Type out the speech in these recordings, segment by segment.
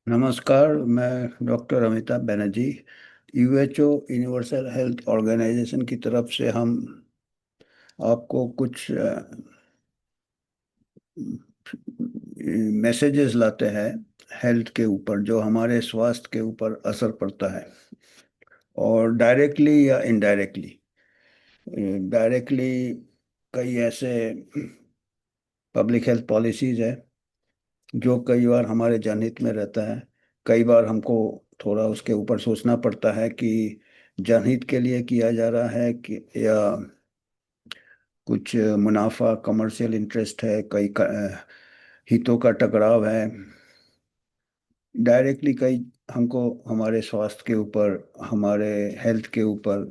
नमस्कार। मैं doctor Amitabh Banerjee. UHO universal health organization की तरफ से हम आपको कुछ मैसेजेस लाते हैं हेल्थ के ऊपर, जो हमारे स्वास्थ्य के ऊपर असर पड़ता है, और डायरेक्टली या इनडायरेक्टली। डायरेक्टली कई ऐसे पब्लिक हेल्थ पॉलिसीज है जो कई बार हमारे जनहित में रहता है। कई बार हमको थोड़ा उसके ऊपर सोचना पड़ता है कि जनहित के लिए किया जा रहा है कि या कुछ मुनाफा, कमर्शियल इंटरेस्ट है, हितों का टकराव है। डायरेक्टली कई हमको हमारे स्वास्थ्य के ऊपर, हमारे हेल्थ के ऊपर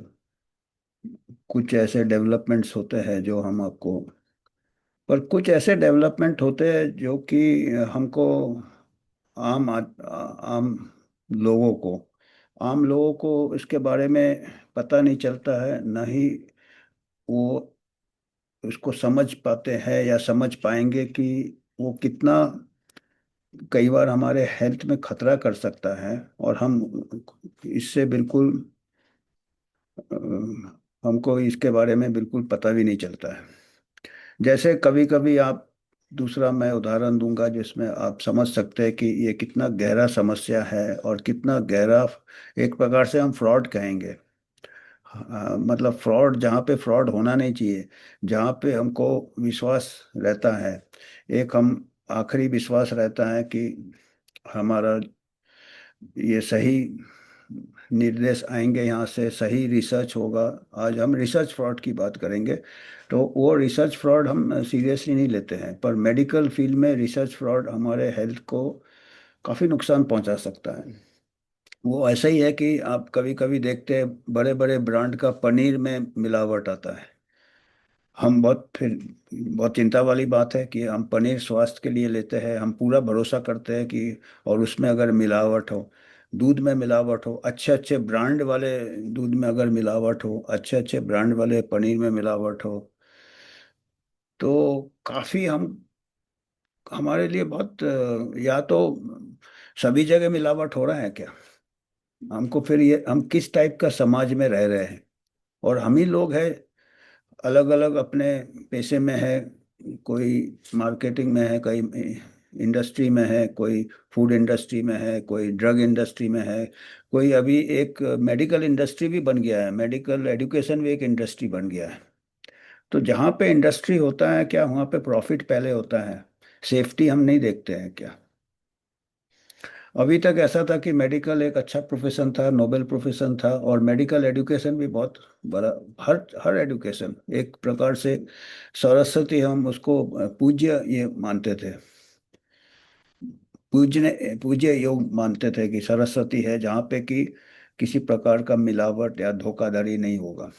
कुछ ऐसे डेवलपमेंट्स होते हैं जो हम आपको, पर कुछ ऐसे डेवलपमेंट होते हैं जो कि हमको आम लोगों को आम लोगों को इसके बारे में पता नहीं चलता है, न ही वो उसको समझ पाते हैं या समझ पाएंगे कि वो कितना कई बार हमारे हेल्थ में खतरा कर सकता है। और हम इससे बिल्कुल हमको इसके बारे में बिल्कुल पता भी नहीं चलता है। जैसे कभी कभी आप, दूसरा मैं उदाहरण दूंगा जिसमें आप समझ सकते हैं कि ये कितना गहरा समस्या है और कितना गहरा, एक प्रकार से हम फ्रॉड कहेंगे। मतलब फ्रॉड, जहाँ पे फ्रॉड होना नहीं चाहिए, जहाँ पे हमको विश्वास रहता है, एक हम आखिरी विश्वास रहता है कि हमारा ये सही निर्देश आएंगे, यहाँ से सही रिसर्च होगा। आज हम रिसर्च फ्रॉड की बात करेंगे। तो वो रिसर्च फ्रॉड हम सीरियसली नहीं लेते हैं, पर मेडिकल फील्ड में रिसर्च फ्रॉड हमारे हेल्थ को काफ़ी नुकसान पहुंचा सकता है। वो ऐसा ही है कि आप कभी कभी देखते हैं बड़े बड़े ब्रांड का पनीर में मिलावट आता है। हम बहुत चिंता वाली बात है कि हम पनीर स्वास्थ्य के लिए लेते हैं, हम पूरा भरोसा करते हैं कि, और उसमें अगर मिलावट हो, दूध में मिलावट हो, अच्छे अच्छे ब्रांड वाले दूध में अगर मिलावट हो, अच्छे अच्छे ब्रांड वाले पनीर में मिलावट हो, तो काफ़ी हम हमारे लिए बहुत या तो सभी जगह मिलावट हो रहा है क्या, हमको फिर ये हम किस टाइप का समाज में रह रहे हैं। और हम ही लोग हैं, अलग अलग अपने पेशे में है, कोई मार्केटिंग में है, कोई इंडस्ट्री में है, कोई फूड इंडस्ट्री में है, कोई ड्रग इंडस्ट्री में है, कोई अभी एक मेडिकल इंडस्ट्री भी बन गया है, मेडिकल एजुकेशन भी एक इंडस्ट्री बन गया है। तो जहाँ पे इंडस्ट्री होता है क्या, वहाँ पे प्रॉफिट पहले होता है, सेफ्टी हम नहीं देखते हैं क्या। अभी तक ऐसा था कि मेडिकल एक अच्छा प्रोफेशन था, नोबेल प्रोफेशन था, और मेडिकल एजुकेशन भी बहुत बड़ा, हर हर एजुकेशन एक प्रकार से सरस्वती, हम उसको पूज्य ये मानते थे, पूज्य योग मानते थे कि सरस्वती है जहाँ पे कि किसी प्रकार का मिलावट या धोखाधड़ी नहीं होगा,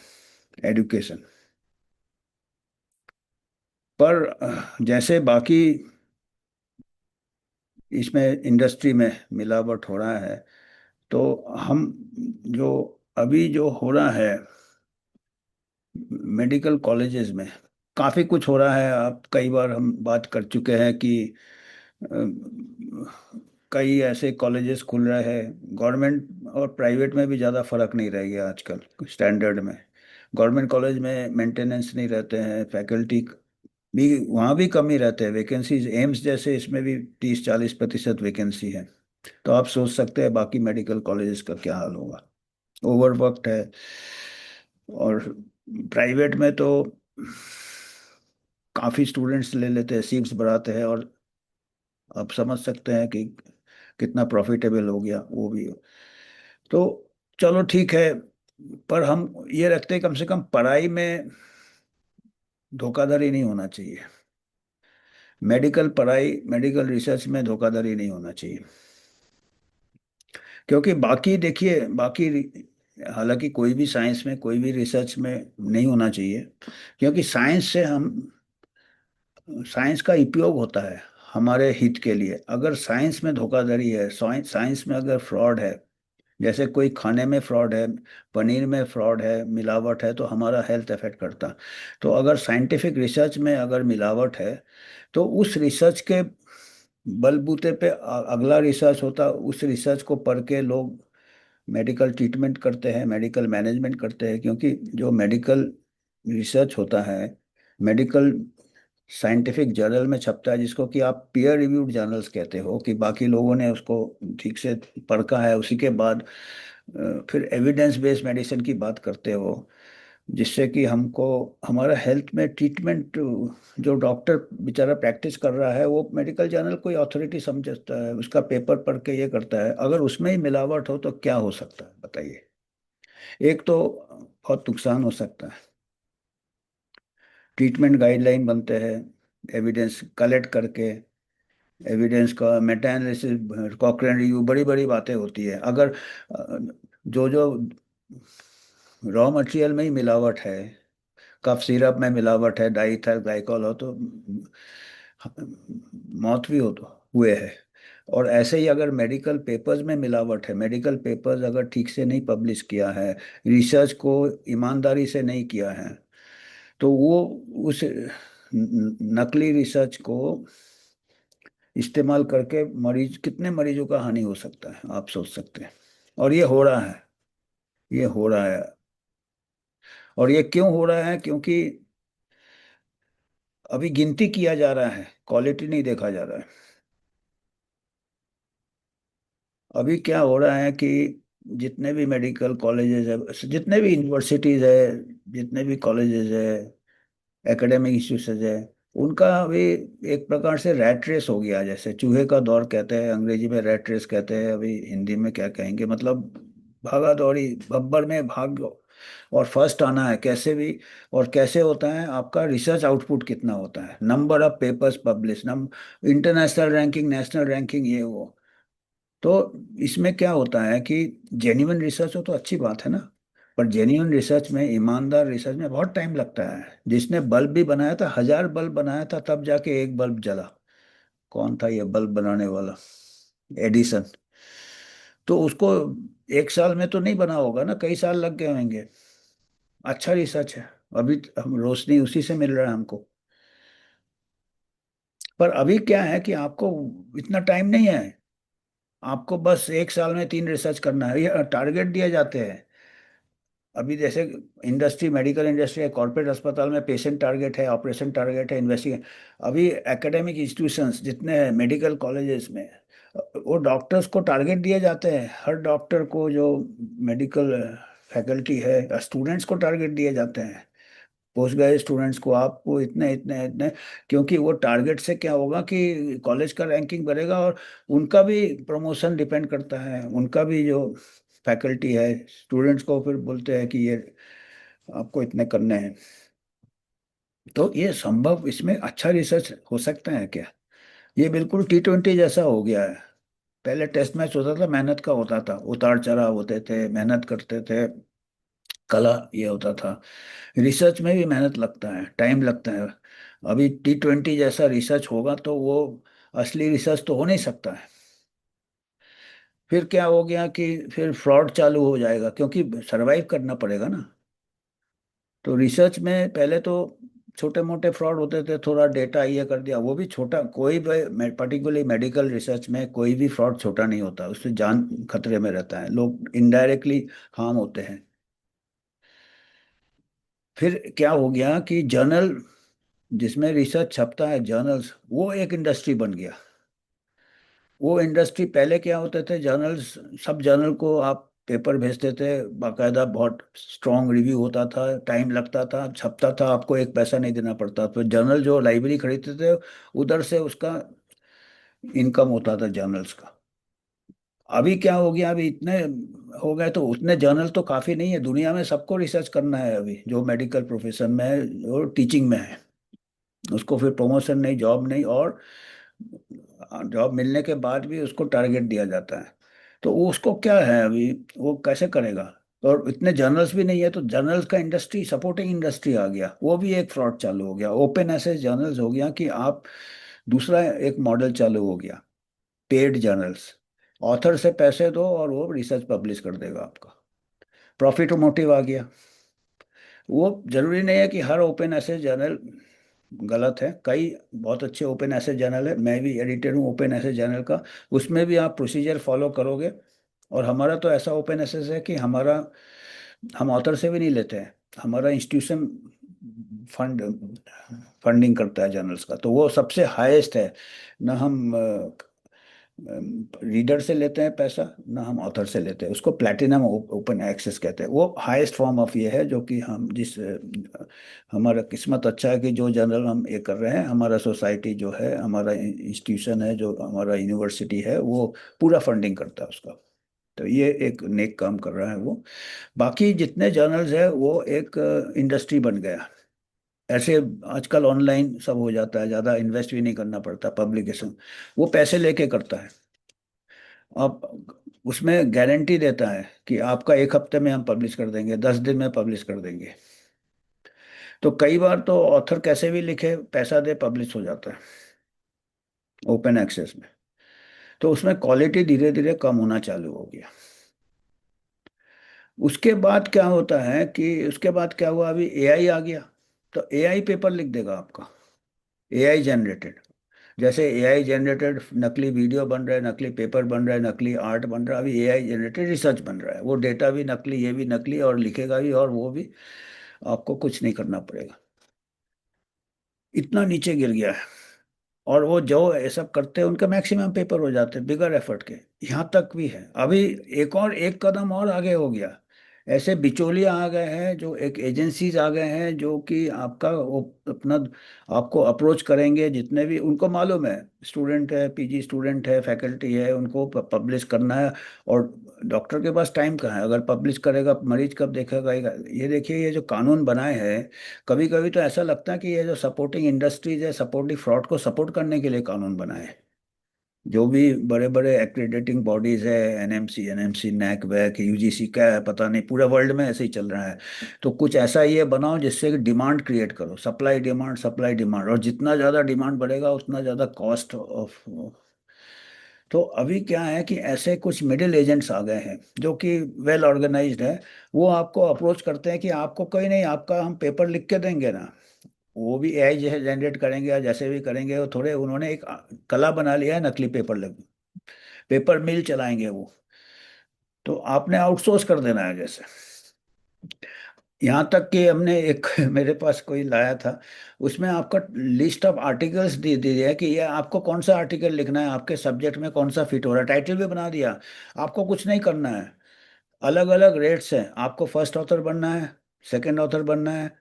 एजुकेशन। पर जैसे बाकी इसमें इंडस्ट्री में मिलावट हो रहा है, तो हम जो अभी जो हो रहा है मेडिकल कॉलेजेस में, काफ़ी कुछ हो रहा है। आप, कई बार हम बात कर चुके हैं कि अ, कई ऐसे कॉलेजेस खुल रहे हैं, गवर्नमेंट और प्राइवेट में भी ज़्यादा फर्क नहीं रह गया आजकल स्टैंडर्ड में। गवर्नमेंट कॉलेज में मेंटेनेंस नहीं रहते हैं, फैकल्टी भी वहाँ भी कम ही रहते हैं, वैकेंसीज एम्स जैसे इसमें भी 30-40% वैकेंसी है। तो आप सोच सकते हैं बाकी मेडिकल कॉलेजेस का क्या हाल होगा। ओवरवर्कड है। और प्राइवेट में तो काफ़ी स्टूडेंट्स ले लेते हैं, सीट्स बढ़ाते हैं, और आप समझ सकते हैं कि कितना प्रॉफिटेबल हो गया वो भी। तो चलो ठीक है, पर हम ये रखते हैं कम से कम पढ़ाई में धोखाधड़ी नहीं होना चाहिए। मेडिकल पढ़ाई, मेडिकल रिसर्च में धोखाधड़ी नहीं होना चाहिए। क्योंकि बाकी देखिए, हालांकि कोई भी साइंस में, कोई भी रिसर्च में नहीं होना चाहिए, क्योंकि साइंस का उपयोग होता है हमारे हित के लिए। अगर साइंस में धोखाधड़ी है, साइंस में अगर फ्रॉड है, जैसे कोई खाने में फ्रॉड है, पनीर में फ्रॉड है, मिलावट है, तो हमारा हेल्थ अफेक्ट करता। तो अगर साइंटिफिक रिसर्च में अगर मिलावट है, तो उस रिसर्च के बलबूते पे अगला रिसर्च होता, उस रिसर्च को पढ़ के लोग मेडिकल ट्रीटमेंट करते हैं, मेडिकल मैनेजमेंट करते हैं। क्योंकि जो मेडिकल रिसर्च होता है, मेडिकल साइंटिफिक जर्नल में छपता है, जिसको कि आप पीयर रिव्यूड जर्नल्स कहते हो, कि बाकी लोगों ने उसको ठीक से पढ़ा है, उसी के बाद फिर एविडेंस बेस्ड मेडिसिन की बात करते हो, जिससे कि हमको हमारा हेल्थ में ट्रीटमेंट, जो डॉक्टर बेचारा प्रैक्टिस कर रहा है, वो मेडिकल जर्नल कोई अथॉरिटी समझता है, उसका पेपर पढ़ के ये करता है। अगर उसमें ही मिलावट हो तो क्या हो सकता है बताइए। एक तो बहुत नुकसान हो सकता है। ट्रीटमेंट गाइडलाइन बनते हैं एविडेंस कलेक्ट करके, एविडेंस का मेटा एनालिसिस, कॉकरेन रिव्यू, बड़ी बड़ी बातें होती है। अगर जो जो रॉ मटेरियल में ही मिलावट है, कफ सिरप में मिलावट है, डाइथाइल ग्लाइकॉल हो तो मौत भी हो तो हुए है। और ऐसे ही अगर मेडिकल पेपर्स में मिलावट है, मेडिकल पेपर्स अगर ठीक से नहीं पब्लिश किया है, रिसर्च को ईमानदारी से नहीं किया है, तो वो उस नकली रिसर्च को इस्तेमाल करके मरीज, कितने मरीजों का हानि हो सकता है आप सोच सकते हैं। और ये हो रहा है, ये हो रहा है। और ये क्यों हो रहा है? क्योंकि अभी गिनती किया जा रहा है, क्वालिटी नहीं देखा जा रहा है। अभी क्या हो रहा है कि जितने भी मेडिकल कॉलेजेस है, जितने भी यूनिवर्सिटीज है, जितने भी कॉलेजेस है, एकेडमिक इंस्टीट्यूशन है, उनका अभी एक प्रकार से रैट रेस हो गया। जैसे चूहे का दौर कहते हैं अंग्रेजी में, रैट रेस कहते हैं, अभी हिंदी में क्या कहेंगे, मतलब भागा दौड़ी, बब्बर में भाग और फर्स्ट आना है कैसे भी। और कैसे होता है आपका रिसर्च आउटपुट कितना होता है, नंबर ऑफ पेपर्स पब्लिश, नम इंटरनेशनल रैंकिंग, नेशनल रैंकिंग, ये वो। तो इसमें क्या होता है कि जेन्युइन रिसर्च हो तो अच्छी बात है ना, पर जेन्युइन रिसर्च में, ईमानदार रिसर्च में बहुत टाइम लगता है। जिसने बल्ब भी बनाया था, 1000 बल्ब बनाया था, तब जाके एक बल्ब जला। कौन था ये बल्ब बनाने वाला? एडिसन। तो उसको एक साल में तो नहीं बना होगा ना, कई साल लग गए होंगे। अच्छा रिसर्च है। अभी हम रोशनी उसी से मिल रहा है हमको। पर अभी क्या है कि आपको इतना टाइम नहीं है। आपको बस एक साल में 3 रिसर्च करना है, ये टारगेट दिए जाते हैं। अभी जैसे इंडस्ट्री, मेडिकल इंडस्ट्री है, कॉर्पोरेट अस्पताल में पेशेंट टारगेट है, ऑपरेशन टारगेट है, इन्वेस्टिगेशन। अभी एकेडमिक इंस्टीट्यूशंस जितने हैं, मेडिकल कॉलेजेस में, वो डॉक्टर्स को टारगेट दिए जाते हैं। हर डॉक्टर को, जो मेडिकल फैकल्टी है, स्टूडेंट्स को टारगेट दिए जाते हैं। पोस्ट ग्रेजुएट स्टूडेंट्स को आपको इतने इतने इतने, क्योंकि वो टारगेट से क्या होगा कि कॉलेज का रैंकिंग बढ़ेगा, और उनका भी प्रमोशन डिपेंड करता है। उनका भी जो फैकल्टी है, स्टूडेंट्स को फिर बोलते हैं कि ये आपको इतने करने हैं। तो ये संभव, इसमें अच्छा रिसर्च हो सकता है क्या? ये बिल्कुल T20 जैसा हो गया है। पहले टेस्ट मैच होता था, मेहनत का होता था, उतार चढ़ाव होते थे, मेहनत करते थे, कला ये होता था। रिसर्च में भी मेहनत लगता है, टाइम लगता है। अभी T20 जैसा रिसर्च होगा तो वो असली रिसर्च तो हो नहीं सकता है। फिर क्या हो गया कि फिर फ्रॉड चालू हो जाएगा, क्योंकि सरवाइव करना पड़ेगा ना। तो रिसर्च में पहले तो छोटे मोटे फ्रॉड होते थे, थोड़ा डेटा ये कर दिया, वो भी छोटा, कोई भी पर्टिकुलरली मेडिकल रिसर्च में कोई भी फ्रॉड छोटा नहीं होता, उससे जान खतरे में रहता है, लोग इनडायरेक्टली हार्म होते हैं। फिर क्या हो गया कि जर्नल, जिसमें रिसर्च छपता है, जर्नल्स, वो एक इंडस्ट्री बन गया। वो इंडस्ट्री, पहले क्या होते थे जर्नल्स, सब जर्नल को आप पेपर भेजते थे, बाकायदा बहुत स्ट्रॉन्ग रिव्यू होता था, टाइम लगता था, छपता था, आपको एक पैसा नहीं देना पड़ता। तो जर्नल जो लाइब्रेरी खरीदते थे, उधर से उसका इनकम होता था जर्नल्स का। अभी क्या हो गया, अभी इतने हो गए तो उतने जर्नल तो काफी नहीं है दुनिया में, सबको रिसर्च करना है अभी, जो मेडिकल प्रोफेशन में है, जो टीचिंग में है। उसको फिर प्रमोशन नहीं, जॉब नहीं, और जॉब मिलने के बाद भी उसको टारगेट दिया जाता है। तो वो उसको क्या है अभी, वो कैसे करेगा? और इतने जर्नल्स भी नहीं है, तो जर्नल्स का इंडस्ट्री, सपोर्टिंग इंडस्ट्री आ गया, वो भी एक फ्रॉड चालू हो गया। ओपन एसेस जर्नल्स हो गया कि आप, दूसरा एक मॉडल चालू हो गया, पेड जर्नल्स। ऑथर से पैसे दो और वो रिसर्च पब्लिश कर देगा आपका। प्रॉफिट मोटिव आ गया। वो जरूरी नहीं है कि हर ओपन एसेस जर्नल गलत है। कई बहुत अच्छे ओपन एसेस जर्नल है, मैं भी एडिटर हूँ ओपन एसेस जर्नल का। उसमें भी आप प्रोसीजर फॉलो करोगे। और हमारा तो ऐसा ओपन एसेस है कि हमारा, हम ऑथर से भी नहीं लेते हैं। हमारा इंस्टीट्यूशन फंड फंडिंग करता है जर्नल्स का, तो वो सबसे हाईएस्ट है। ना हम रीडर से लेते हैं पैसा, ना हम ऑथर से लेते हैं। उसको प्लैटिनम ओपन एक्सेस कहते हैं। वो हाईएस्ट फॉर्म ऑफ ये है जो कि हम जिस हमारा किस्मत अच्छा है कि जो जर्नल हम ये कर रहे हैं, हमारा सोसाइटी जो है, हमारा इंस्टीट्यूशन है, जो हमारा यूनिवर्सिटी है, वो पूरा फंडिंग करता है उसका। तो ये एक नेक काम कर रहा है वो। बाकी जितने जर्नल्स है वो एक इंडस्ट्री बन गया। ऐसे आजकल ऑनलाइन सब हो जाता है, ज़्यादा इन्वेस्ट भी नहीं करना पड़ता पब्लिकेशन। वो पैसे लेके करता है। अब उसमें गारंटी देता है कि आपका एक हफ्ते में हम पब्लिश कर देंगे, 10 दिन में पब्लिश कर देंगे। तो कई बार तो ऑथर कैसे भी लिखे, पैसा दे, पब्लिश हो जाता है ओपन एक्सेस में। तो उसमें क्वालिटी धीरे धीरे कम होना चालू हो गया। उसके बाद क्या होता है कि उसके बाद क्या हुआ, अभी एआई आ गया। तो एआई पेपर लिख देगा आपका, एआई जनरेटेड। जैसे एआई जनरेटेड नकली वीडियो बन रहा है, नकली पेपर बन रहा है, नकली आर्ट बन रहा है, अभी एआई जनरेटेड रिसर्च बन रहा है। वो डेटा भी नकली, ये भी नकली, और लिखेगा भी, और वो भी आपको कुछ नहीं करना पड़ेगा। इतना नीचे गिर गया है। और वो जो ये सब करते हैं उनके मैक्सिमम पेपर हो जाते हैं बिगर एफर्ट के। यहाँ तक भी है अभी। एक कदम और आगे हो गया। ऐसे बिचौलिया आ गए हैं, जो एक एजेंसीज आ गए हैं, जो कि आपका वो अपना आपको अप्रोच करेंगे। जितने भी उनको मालूम है, स्टूडेंट है, पीजी स्टूडेंट है, फैकल्टी है, उनको पब्लिश करना है। और डॉक्टर के पास टाइम कहाँ है? अगर पब्लिश करेगा, मरीज कब देखेगा? ये देखिए, ये जो कानून बनाए हैं, कभी कभी तो ऐसा लगता है कि ये जो सपोर्टिंग इंडस्ट्रीज है, सपोर्टिंग फ्रॉड को सपोर्ट करने के लिए कानून बनाए हैं। जो भी बड़े बड़े एक्रेडिटिंग बॉडीज है, एनएमसी नैक वैक यूजीसी, क्या है पता नहीं, पूरे वर्ल्ड में ऐसे ही चल रहा है। तो कुछ ऐसा ये बनाओ जिससे कि डिमांड क्रिएट करो, सप्लाई डिमांड, सप्लाई डिमांड, और जितना ज़्यादा डिमांड बढ़ेगा उतना ज़्यादा कॉस्ट ऑफ। तो अभी क्या है कि ऐसे कुछ मिडिल एजेंट्स आ गए हैं जो कि वेल ऑर्गेनाइज्ड है। वो आपको अप्रोच करते हैं कि आपको कोई नहीं, आपका हम पेपर लिख के देंगे ना। वो भी एआई जैसे जनरेट करेंगे या जैसे भी करेंगे, वो थोड़े, उन्होंने एक कला बना लिया है नकली पेपर लग, पेपर मिल चलाएंगे वो। तो आपने आउटसोर्स कर देना है जैसे। यहाँ तक कि हमने एक मेरे पास कोई लाया था, उसमें आपका लिस्ट ऑफ आर्टिकल्स दे दिया है कि ये आपको कौन सा आर्टिकल लिखना है, आपके सब्जेक्ट में कौन सा फिट हो रहा है, टाइटल भी बना दिया। आपको कुछ नहीं करना है। अलग अलग रेट्स हैं, आपको फर्स्ट ऑथर बनना है, सेकंड ऑथर बनना है,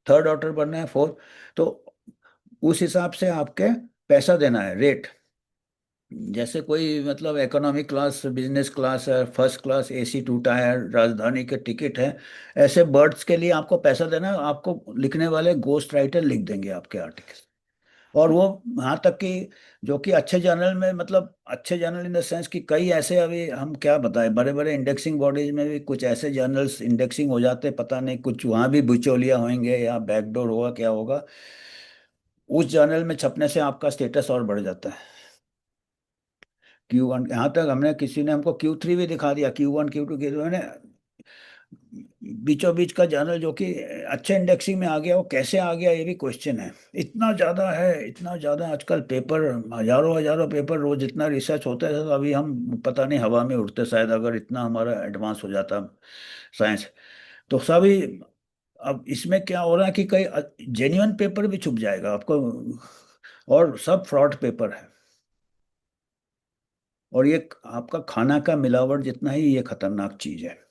थर्ड ऑथर बनना है, फोर्थ। तो उस हिसाब से आपके पैसा देना है, रेट। जैसे कोई मतलब इकोनॉमिक क्लास, बिजनेस क्लास है, first class, AC two tier, Rajdhani के टिकट है, ऐसे बर्ड्स के लिए आपको पैसा देना है। आपको लिखने वाले गोस्ट राइटर लिख देंगे आपके आर्टिकल। और वो यहाँ तक कि जो कि अच्छे जर्नल में, मतलब अच्छे जर्नल इन द सेंस कि कई ऐसे, अभी हम क्या बताएं, बड़े बड़े इंडेक्सिंग बॉडीज में भी कुछ ऐसे जर्नल्स इंडेक्सिंग हो जाते हैं, पता नहीं कुछ वहाँ भी बिचौलिया होंगे या बैकडोर होगा, क्या होगा। उस जर्नल में छपने से आपका स्टेटस और बढ़ जाता है। Q1, यहाँ तक हमने, किसी ने हमको Q3 भी दिखा दिया, Q1 Q2 Q3, मैंने बीचों बीच का जर्नल जो कि अच्छे इंडेक्सिंग में आ गया, वो कैसे आ गया, ये भी क्वेश्चन है। इतना ज़्यादा है, इतना ज़्यादा आजकल पेपर, हजारों हजारों पेपर रोज, इतना रिसर्च होता है। तो अभी हम पता नहीं हवा में उड़ते शायद, अगर इतना हमारा एडवांस हो जाता साइंस। तो सभी, अब इसमें क्या हो रहा है कि कई जेन्युइन पेपर भी छुप जाएगा आपको, और सब फ्रॉड पेपर है। और ये आपका खाना का मिलावट जितना ही ये खतरनाक चीज है।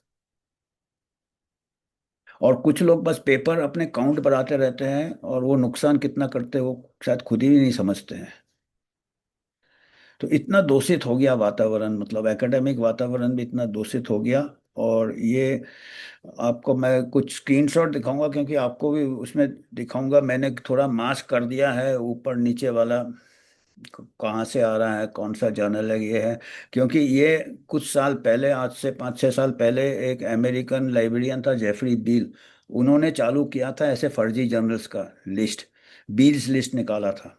और कुछ लोग बस पेपर अपने काउंट बढ़ाते रहते हैं, और वो नुकसान कितना करते हैं वो शायद खुद ही नहीं समझते हैं। तो इतना दूषित हो गया वातावरण, मतलब एकेडमिक वातावरण भी इतना दूषित हो गया। और ये आपको मैं कुछ स्क्रीनशॉट दिखाऊंगा, क्योंकि आपको भी उसमें दिखाऊंगा। मैंने थोड़ा मास्क कर दिया है ऊपर नीचे वाला, कहाँ से आ रहा है, कौन सा जर्नल है, ये है। क्योंकि ये कुछ साल पहले, आज से 5-6 साल पहले, एक अमेरिकन लाइब्रेरियन था जेफरी बील, उन्होंने चालू किया था ऐसे फर्जी जर्नल्स का लिस्ट, बील्स लिस्ट निकाला था।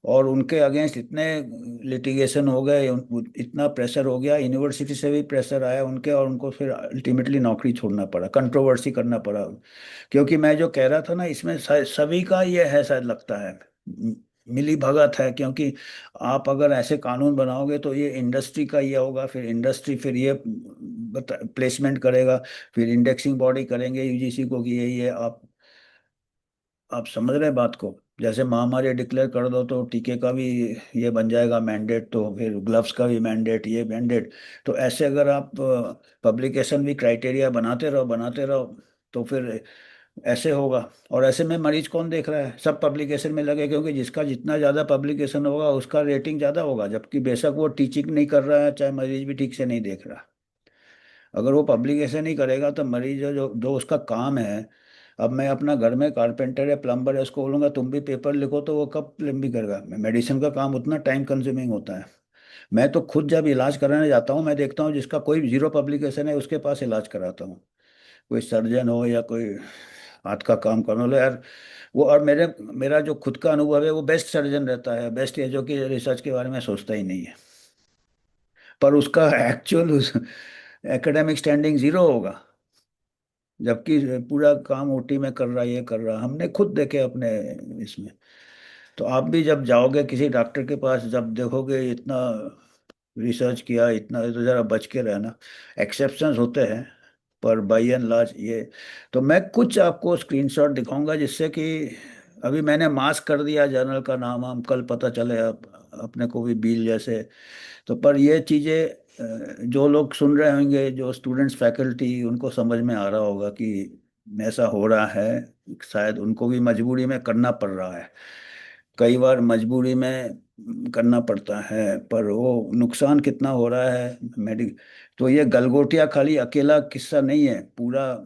और उनके अगेंस्ट इतने लिटिगेशन हो गए, इतना प्रेशर हो गया, यूनिवर्सिटी से भी प्रेशर आया उनके, और उनको फिर अल्टीमेटली नौकरी छोड़ना पड़ा, कंट्रोवर्सी करना पड़ा। क्योंकि मैं जो कह रहा था ना, इसमें सभी का ये है शायद, लगता है मिली भगत है। क्योंकि आप अगर ऐसे कानून बनाओगे तो ये इंडस्ट्री का ये होगा, फिर इंडस्ट्री फिर ये प्लेसमेंट करेगा, फिर इंडेक्सिंग बॉडी करेंगे यूजीसी को कि ये आप समझ रहे हैं बात को। जैसे महामारी डिक्लेयर कर दो तो टीके का भी ये बन जाएगा मैंडेट, तो फिर ग्लव्स का भी मैंडेट, ये मैंडेट। तो ऐसे अगर आप पब्लिकेशन भी क्राइटेरिया बनाते रहो तो फिर ऐसे होगा। और ऐसे में मरीज कौन देख रहा है, सब पब्लिकेशन में लगे, क्योंकि जिसका जितना ज़्यादा पब्लिकेशन होगा उसका रेटिंग ज़्यादा होगा, जबकि बेशक वो टीचिंग नहीं कर रहा है, चाहे मरीज भी ठीक से नहीं देख रहा। अगर वो पब्लिकेशन ही करेगा तो मरीज जो जो जो उसका काम है। अब मैं अपना घर में कारपेंटर है, प्लम्बर है, उसको बोलूंगा तुम भी पेपर लिखो, तो वो कब प्लम्बिंग करेगा। मेडिसिन का काम उतना टाइम कंज्यूमिंग होता है। मैं तो खुद जब इलाज कराने जाता हूँ, मैं देखता हूँ जिसका कोई जीरो पब्लिकेशन है उसके पास इलाज कराता हूँ। कोई सर्जन हो या कोई हाथ का काम करने वाला यार, वो। और मेरा जो खुद का अनुभव है, वो बेस्ट सर्जन रहता है, बेस्ट है, जो कि रिसर्च के बारे में सोचता ही नहीं है। पर उसका एक्चुअल एकेडमिक स्टैंडिंग जीरो होगा, जबकि पूरा काम ओटी में कर रहा है, ये कर रहा, हमने खुद देखे अपने इसमें। तो आप भी जब जाओगे किसी डॉक्टर के पास, जब देखोगे इतना रिसर्च किया इतना, तो जरा बच के रहना। एक्सेप्शंस होते हैं, पर बाई एंड लार्ज ये। तो मैं कुछ आपको स्क्रीनशॉट दिखाऊंगा, जिससे कि अभी मैंने मास्क कर दिया जर्नल का नाम, हम कल पता चले अपने को भी बील जैसे। तो पर ये चीज़ें जो लोग सुन रहे होंगे, जो स्टूडेंट्स फैकल्टी, उनको समझ में आ रहा होगा कि ऐसा हो रहा है। शायद उनको भी मजबूरी में करना पड़ रहा है, कई बार मजबूरी में करना पड़ता है, पर वो नुकसान कितना हो रहा है मेडिक। तो ये गलगोटिया खाली अकेला किस्सा नहीं है, पूरा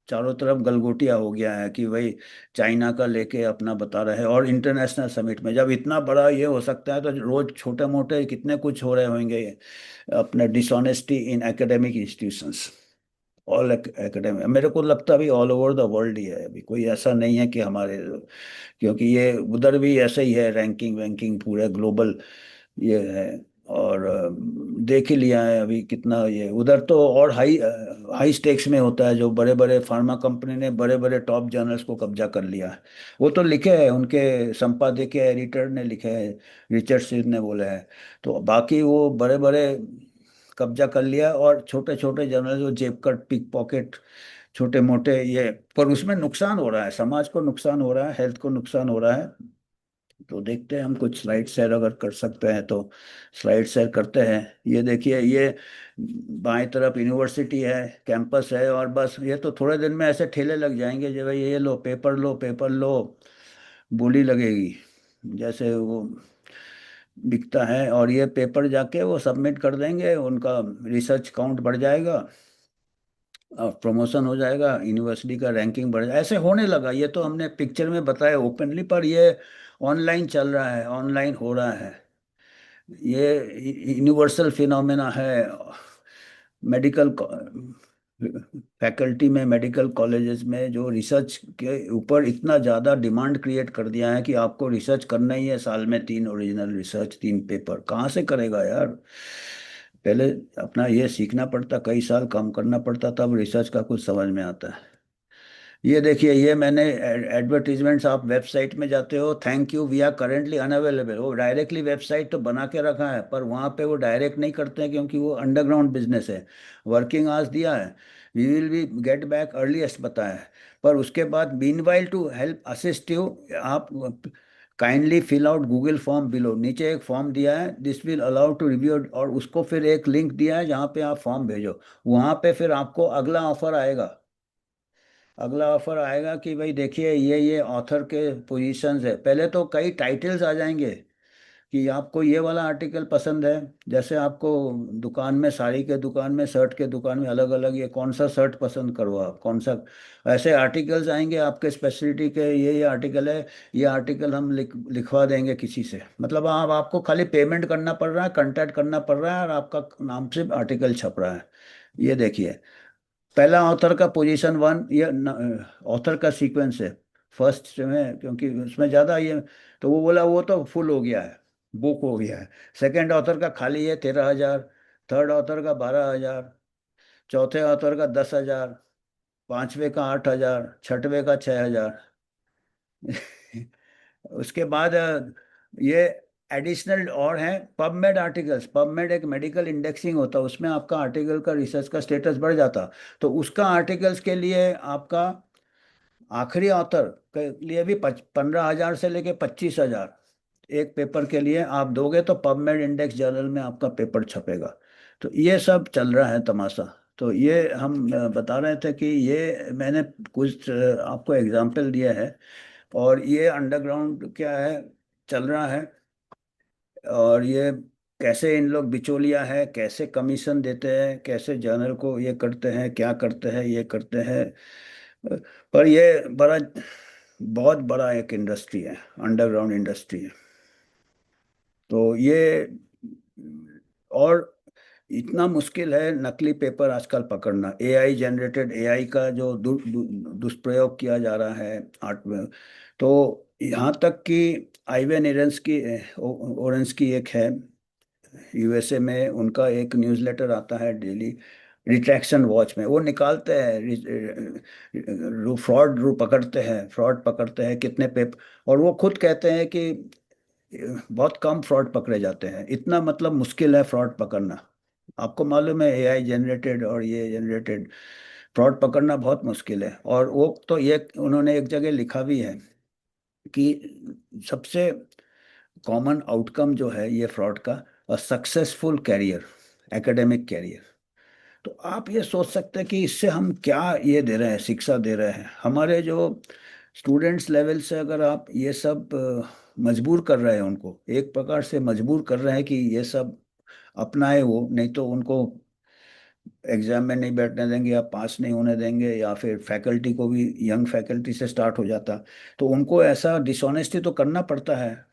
चारों तरफ गलगोटिया हो गया है कि भाई चाइना का लेके अपना बता रहे हैं। और इंटरनेशनल समिट में जब इतना बड़ा ये हो सकता है, तो रोज छोटे मोटे कितने कुछ हो रहे होंगे अपने डिसऑनेस्टी इन एकेडमिक इंस्टीट्यूशंस। ऑल एकेडमिक, मेरे को लगता है अभी ऑल ओवर द वर्ल्ड ही है, अभी कोई ऐसा नहीं है कि हमारे। क्योंकि ये उधर भी ऐसे ही है, रैंकिंग वैंकिंग पूरे ग्लोबल ये है। और देख ही लिया है अभी कितना ये उधर तो, और हाई हाई स्टेक्स में होता है, जो बड़े बड़े फार्मा कंपनी ने बड़े बड़े टॉप जर्नल्स को कब्जा कर लिया है। वो तो लिखे हैं, उनके संपादकीय एडिटर ने लिखे हैं, रिचर्ड सिर ने बोले हैं। तो बाकी वो बड़े बड़े कब्जा कर लिया, और छोटे छोटे जर्नल जो जेब कट पिक पॉकेट छोटे मोटे ये, पर उसमें नुकसान हो रहा है, समाज को नुकसान हो रहा है, हेल्थ को नुकसान हो रहा है। तो देखते हैं हम कुछ स्लाइड शेयर अगर कर सकते हैं तो स्लाइड शेयर करते हैं। ये देखिए, ये बाएं तरफ यूनिवर्सिटी है, कैंपस है, और बस ये तो थोड़े दिन में ऐसे ठेले लग जाएंगे जो भाई ये लो पेपर, लो पेपर लो, बोली लगेगी जैसे वो बिकता है। और ये पेपर जाके वो सबमिट कर देंगे, उनका रिसर्च काउंट बढ़ जाएगा, प्रमोशन हो जाएगा, यूनिवर्सिटी का रैंकिंग बढ़ जाएगा। ऐसे होने लगा, ये तो हमने पिक्चर में बताया ओपनली, पर ये ऑनलाइन चल रहा है, ऑनलाइन हो रहा है। ये यूनिवर्सल फिनोमेना है। मेडिकल फैकल्टी में, मेडिकल कॉलेजेस में जो रिसर्च के ऊपर इतना ज़्यादा डिमांड क्रिएट कर दिया है कि आपको रिसर्च करना ही है, साल में 3 ओरिजिनल रिसर्च, 3 पेपर, कहाँ से करेगा यार। पहले अपना ये सीखना पड़ता, कई साल काम करना पड़ता, तब रिसर्च का कुछ समझ में आता है। ये देखिए, ये मैंने एडवर्टीजमेंट्स, आप वेबसाइट में जाते हो, thank you we are currently unavailable, वो डायरेक्टली वेबसाइट तो बना के रखा है, पर वहाँ पे वो डायरेक्ट नहीं करते हैं, क्योंकि वो अंडरग्राउंड बिजनेस है। वर्किंग आवर्स दिया है, we will be get back earliest बताया है। पर उसके बाद meanwhile to help assist you, आप kindly fill out Google form below, नीचे एक फॉर्म दिया है, this will allow to review, और उसको फिर एक लिंक दिया है जहाँ पे आप फॉर्म भेजो। वहाँ पे फिर आपको अगला ऑफर आएगा, अगला ऑफर आएगा कि भाई देखिए ये ऑथर के पोजीशंस है, पहले तो कई टाइटल्स आ जाएंगे कि आपको ये वाला आर्टिकल पसंद है। जैसे आपको दुकान में, साड़ी के दुकान में, शर्ट के दुकान में अलग अलग, ये कौन सा शर्ट पसंद करो आप, कौन सा, ऐसे आर्टिकल्स आएंगे आपके स्पेशलिटी के, ये आर्टिकल है, ये आर्टिकल हम लिखवा देंगे किसी से। मतलब आप, आपको खाली पेमेंट करना पड़ रहा है, कांटेक्ट करना पड़ रहा है, और आपका नाम से आर्टिकल छप रहा है। ये देखिए, पहला ऑथर का पोजीशन 1, ये ऑथर का सीक्वेंस है। फर्स्ट में, क्योंकि उसमें ज़्यादा ये, तो वो बोला वो तो फुल हो गया है, बुक हो गया है। सेकंड ऑथर का खाली है 13,000, थर्ड ऑथर का 12,000, चौथे ऑथर का 10,000, पांचवे का 8,000, छठवें का 6,000। उसके बाद ये एडिशनल और हैं पबमेड आर्टिकल्स। पबमेड एक मेडिकल इंडेक्सिंग होता है, उसमें आपका आर्टिकल का, रिसर्च का स्टेटस बढ़ जाता। तो उसका आर्टिकल्स के लिए आपका आखिरी ऑथर के लिए भी 15,000 से लेके 25,000 एक पेपर के लिए आप दोगे तो पबमेड इंडेक्स जर्नल में आपका पेपर छपेगा। तो ये सब चल रहा है तमाशा। तो ये हम बता रहे थे कि ये मैंने कुछ आपको एग्जाम्पल दिया है, और ये अंडरग्राउंड क्या है, चल रहा है। और ये कैसे इन लोग बिचौलिया है, कैसे कमीशन देते हैं, कैसे जर्नल को ये करते हैं, क्या करते हैं, ये करते हैं। पर ये बड़ा, बहुत बड़ा एक इंडस्ट्री है, अंडरग्राउंड इंडस्ट्री है। तो ये, और इतना मुश्किल है नकली पेपर आजकल पकड़ना। एआई जनरेटेड, एआई का जो दुष्प्रयोग किया जा रहा है आर्ट में। तो यहाँ तक कि आइवेन एरेंस की, ओरेंस की एक है यूएसए में, उनका एक न्यूज़लेटर आता है डेली, रिट्रैक्शन वॉच में वो निकालते हैं फ्रॉड, पकड़ते हैं, फ्रॉड पकड़ते हैं कितने पेपर। और वो खुद कहते हैं कि बहुत कम फ्रॉड पकड़े जाते हैं। इतना मतलब मुश्किल है फ्रॉड पकड़ना। आपको मालूम है एआई जनरेटेड और ये जनरेटेड फ्रॉड पकड़ना बहुत मुश्किल है। और वो तो ये उन्होंने एक जगह लिखा भी है कि सबसे कॉमन आउटकम जो है ये फ्रॉड का, सक्सेसफुल कैरियर, एकेडमिक कैरियर। तो आप ये सोच सकते हैं कि इससे हम क्या ये दे रहे हैं, शिक्षा दे रहे हैं हमारे जो स्टूडेंट्स लेवल से। अगर आप ये सब मजबूर कर रहे हैं उनको, एक प्रकार से मजबूर कर रहे हैं कि ये सब अपनाए वो, नहीं तो उनको एग्जाम में नहीं बैठने देंगे या पास नहीं होने देंगे, या फिर फैकल्टी को भी, यंग फैकल्टी से स्टार्ट हो जाता। तो उनको ऐसा डिसऑनेस्टी तो करना पड़ता है।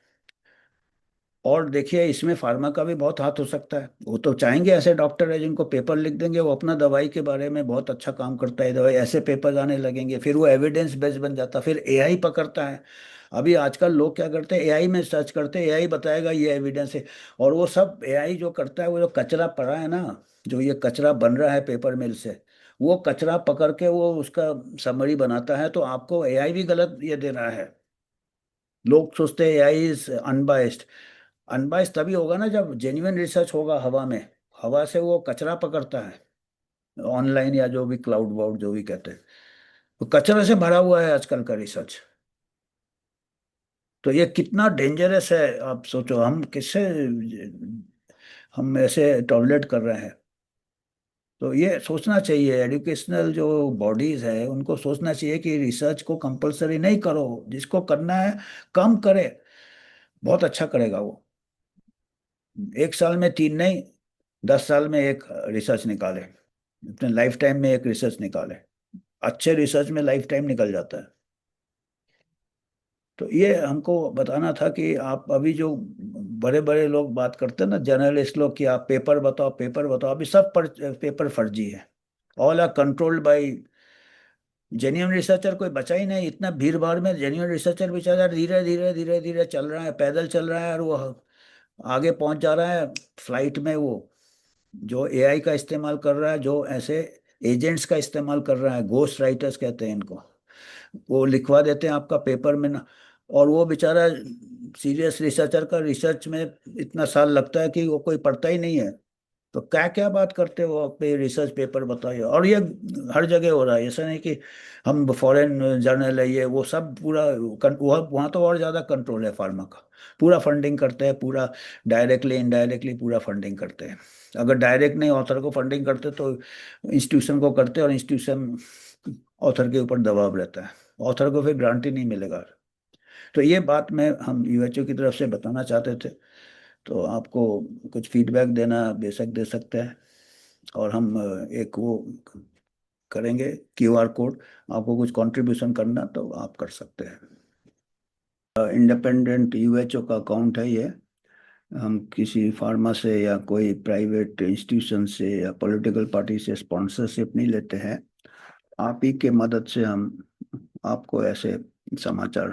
और देखिए इसमें फार्मा का भी बहुत हाथ हो सकता है। वो तो चाहेंगे ऐसे डॉक्टर है जिनको पेपर लिख देंगे, वो अपना दवाई के बारे में बहुत अच्छा काम करता है, दवाई ऐसे पेपर आने लगेंगे, फिर वो एविडेंस बेस्ड बन जाता, फिर एआई पकड़ता है। अभी आजकल लोग क्या करते हैं, एआई में सर्च करते हैं, एआई बताएगा ये एविडेंस है। और वो सब एआई जो करता है, वो जो कचरा पड़ा है ना, जो ये कचरा बन रहा है पेपर मिल से, वो कचरा पकड़ के वो उसका समरी बनाता है। तो आपको एआई भी गलत ये दे रहा है। लोग सोचते हैं एआई इज अनबाइस्ड। अनबाइस्ड तभी होगा ना जब जेन्युइन रिसर्च होगा हवा में। हवा से वो कचरा पकड़ता है, ऑनलाइन या जो भी क्लाउड वाउड जो भी कहते हैं, तो कचरे से भरा हुआ है आजकल का रिसर्च। तो ये कितना डेंजरस है, आप सोचो, हम किससे, हम ऐसे टॉलरेट कर रहे हैं। तो ये सोचना चाहिए, एजुकेशनल जो बॉडीज है उनको सोचना चाहिए कि रिसर्च को कंपलसरी नहीं करो, जिसको करना है कम करे, बहुत अच्छा करेगा वो। एक साल में तीन नहीं, 10 साल में एक रिसर्च निकाले, अपने लाइफ टाइम में एक रिसर्च निकाले। अच्छे रिसर्च में लाइफ टाइम निकल जाता है। तो ये हमको बताना था कि आप अभी जो बड़े बड़े लोग बात करते हैं ना, जर्नलिस्ट लोग, कि आप पेपर बताओ, पेपर बताओ, अभी सब पेपर फर्जी है। All are controlled by, genuine researcher कोई बचा ही नहीं। इतना भीड़ भाड़ में जेन्युइन रिसर्चर बेचारा धीरे धीरे धीरे धीरे चल रहा है, पैदल चल रहा है, और वो आगे पहुंच जा रहा है फ्लाइट में। वो जो एआई का इस्तेमाल कर रहा है, जो ऐसे एजेंट्स का इस्तेमाल कर रहा है, घोस्ट राइटर्स कहते हैं इनको, वो लिखवा देते हैं आपका पेपर में ना। और वो बेचारा सीरियस रिसर्चर का रिसर्च में इतना साल लगता है कि वो कोई पढ़ता ही नहीं है। तो क्या क्या बात करते हो आप पे, रिसर्च पेपर बताइए। और ये हर जगह हो रहा है, ऐसा नहीं कि हम फॉरेन जर्नल है ये वो सब पूरा वहाँ तो और ज़्यादा कंट्रोल है फार्मा का। पूरा फंडिंग करते हैं, पूरा डायरेक्टली इनडायरेक्टली पूरा फंडिंग करते हैं। अगर डायरेक्ट नहीं ऑथर को फंडिंग करते तो इंस्टीट्यूशन को करते, और इंस्टीट्यूशन ऑथर के ऊपर दबाव रहता है, ऑथर को फिर ग्रांट ही नहीं मिलेगा। तो ये बात मैं हम यूएचओ की तरफ से बताना चाहते थे। तो आपको कुछ फीडबैक देना बेशक दे सकते हैं। और हम एक वो करेंगे क्यूआर कोड, आपको कुछ कंट्रीब्यूशन करना तो आप कर सकते हैं। इंडिपेंडेंट यूएचओ का अकाउंट है ये। हम किसी फार्मा से या कोई प्राइवेट इंस्टीट्यूशन से या पॉलिटिकल पार्टी से स्पॉन्सरशिप नहीं लेते हैं। आप ही के मदद से हम आपको ऐसे समाचार